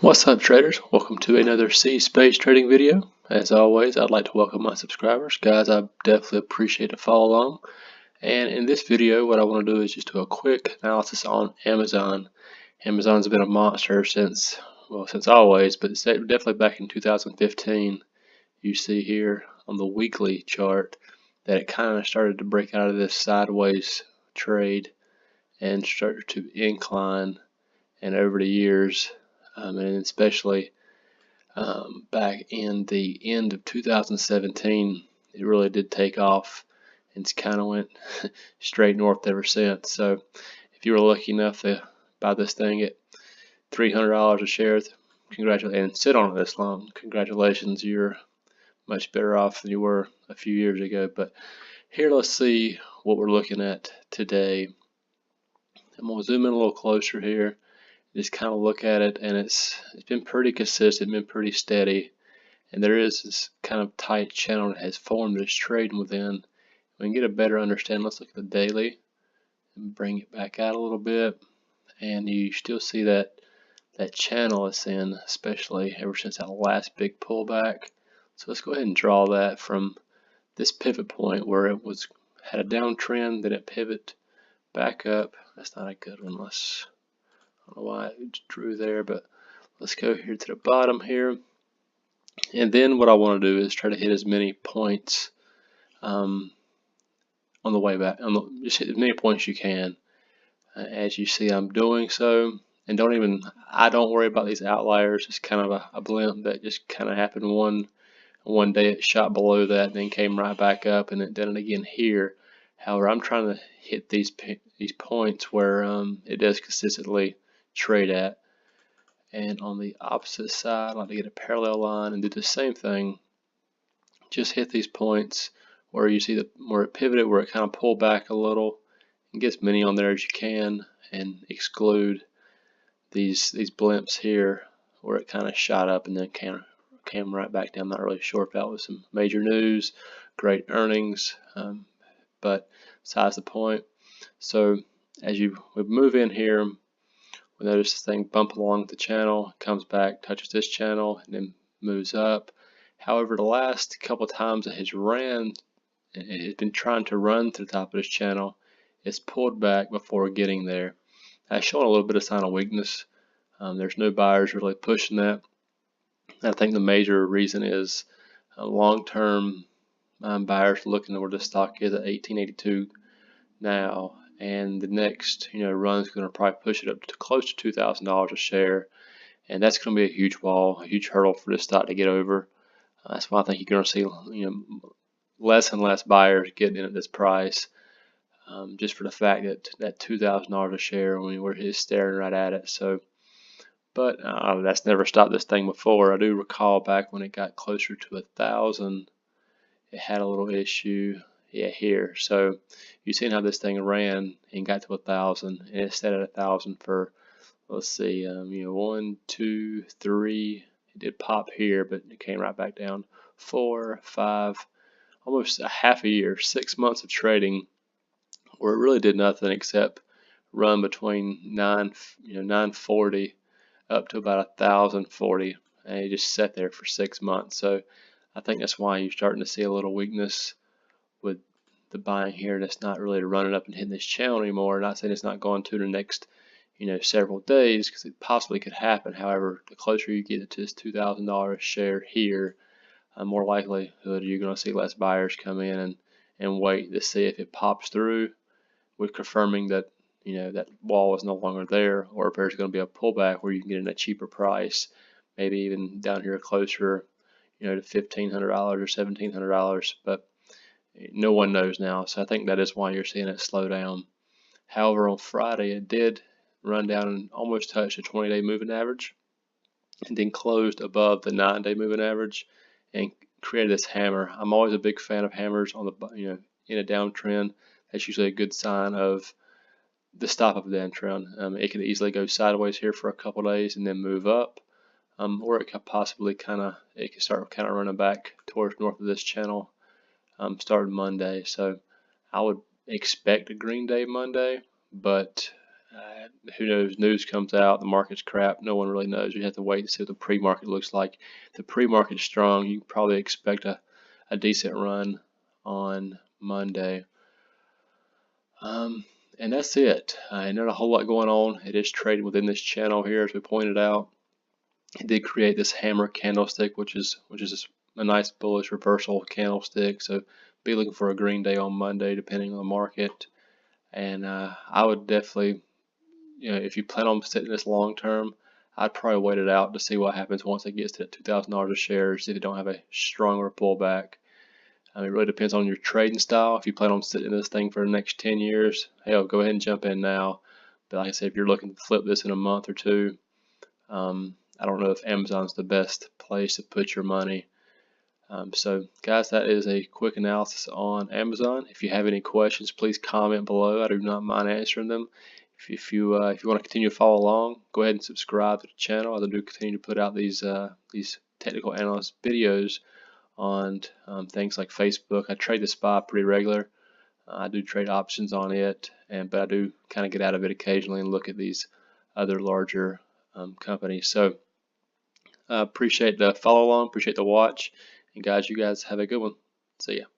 What's up, traders? Welcome to another C-Space trading video. As always, I'd like to welcome my subscribers. Guys, I definitely appreciate a follow along. And in this video, what I want to do is just do a quick analysis on Amazon. Amazon's been a monster since always, but it's definitely back in 2015. You see here on the weekly chart that it kind of started to break out of this sideways trade and started to incline, and over the years, and especially back in the end of 2017, it really did take off, and it's kind of went straight north ever since. So if you were lucky enough to buy this thing at $300 a share, congratulations, and sit on it this long, congratulations, you're much better off than you were a few years ago. But here, let's see what we're looking at today. I'm going to zoom in a little closer here. Just kind of look at it, and it's been pretty consistent, been pretty steady, and there is this kind of tight channel that has formed this trading within. We can get a better understanding. Let's look at the daily and bring it back out a little bit, and you still see that channel it's in, especially ever since that last big pullback. So let's go ahead and draw that from this pivot point where it had a downtrend, then it pivot back up. That's not a good one. I don't know why I drew there, but let's go here to the bottom here. And then what I want to do is try to hit as many points on the way back. Just hit as many points you can. As you see, I'm doing so. And I don't worry about these outliers. It's kind of a blimp that just kind of happened one day. It shot below that and then came right back up, and it did it again here. However, I'm trying to hit these points where it does consistently trade at. And on the opposite side, I like to get a parallel line and do the same thing. Just hit these points where you see where it pivoted, where it kind of pulled back a little, and get as many on there as you can, and exclude these blimps here where it kind of shot up and then came right back down. I'm not really sure if that was some major news, great earnings, but besides the point. So as we move in here, we notice this thing bump along the channel, comes back, touches this channel, and then moves up. However, the last couple of times it has been trying to run to the top of this channel. It's pulled back before getting there. That's showing a little bit of sign of weakness. There's no buyers really pushing that. I think the major reason is long-term buyers looking at where the stock is at 1882 now, and the next run is going to probably push it up to close to $2,000 a share, and that's going to be a huge wall, a huge hurdle for this stock to get over. That's why I think you're going to see less and less buyers getting in at this price, just for the fact that $2,000 a share when we're just staring right at it. So, but that's never stopped this thing before. I do recall back when it got closer to 1,000, it had a little issue. Yeah, here. So you've seen how this thing ran and got to 1,000, and it stayed at 1,000 for, let's see, 1, 2, 3. It did pop here, but it came right back down. 4, 5, almost a half a year, 6 months of trading, where it really did nothing except run between 940 up to about 1,040, and it just sat there for 6 months. So I think that's why you're starting to see a little weakness with the buying here. That's not really running up and hitting this channel anymore. Not saying it's not going to the next several days, because it possibly could happen. However, the closer you get to this $2,000 share here, more likelihood you're going to see less buyers come in and wait to see if it pops through, with confirming that that wall is no longer there, or if there's going to be a pullback where you can get in a cheaper price, maybe even down here closer to $1,500 or $1,700. But no one knows now, so I think that is why you're seeing it slow down. However, on Friday it did run down and almost touched the 20-day moving average, and then closed above the 9-day moving average and created this hammer. I'm always a big fan of hammers on the in a downtrend. That's usually a good sign of the stop of the downtrend. It could easily go sideways here for a couple days and then move up, or it could possibly it could start running back towards north of this channel. Starting Monday, so I would expect a green day Monday, but Who knows? News comes out, the market's crap. No one really knows. You have to wait and see what the pre-market looks like. If the pre-market's strong, you can probably expect a decent run on Monday. And that's it. Not a whole lot going on. It is trading within this channel here, as we pointed out. It did create this hammer candlestick, which is a nice bullish reversal candlestick. So be looking for a green day on Monday, depending on the market. And I would definitely, if you plan on sitting this long term, I'd probably wait it out to see what happens once it gets to $2,000 a share. See if you don't have a stronger pullback. It really depends on your trading style. If you plan on sitting in this thing for the next 10 years, hell, go ahead and jump in now. But like I said, if you're looking to flip this in a month or two, I don't know if Amazon's the best place to put your money. So guys, that is a quick analysis on Amazon. If you have any questions, please comment below. I do not mind answering them. If you want to continue to follow along, go ahead and subscribe to the channel, as I do continue to put out these technical analyst videos on things like Facebook. I trade the SPY pretty regular. I do trade options on it, but I do kind of get out of it occasionally and look at these other larger companies. So appreciate the follow along, appreciate the watch, and guys, you guys have a good one. See ya.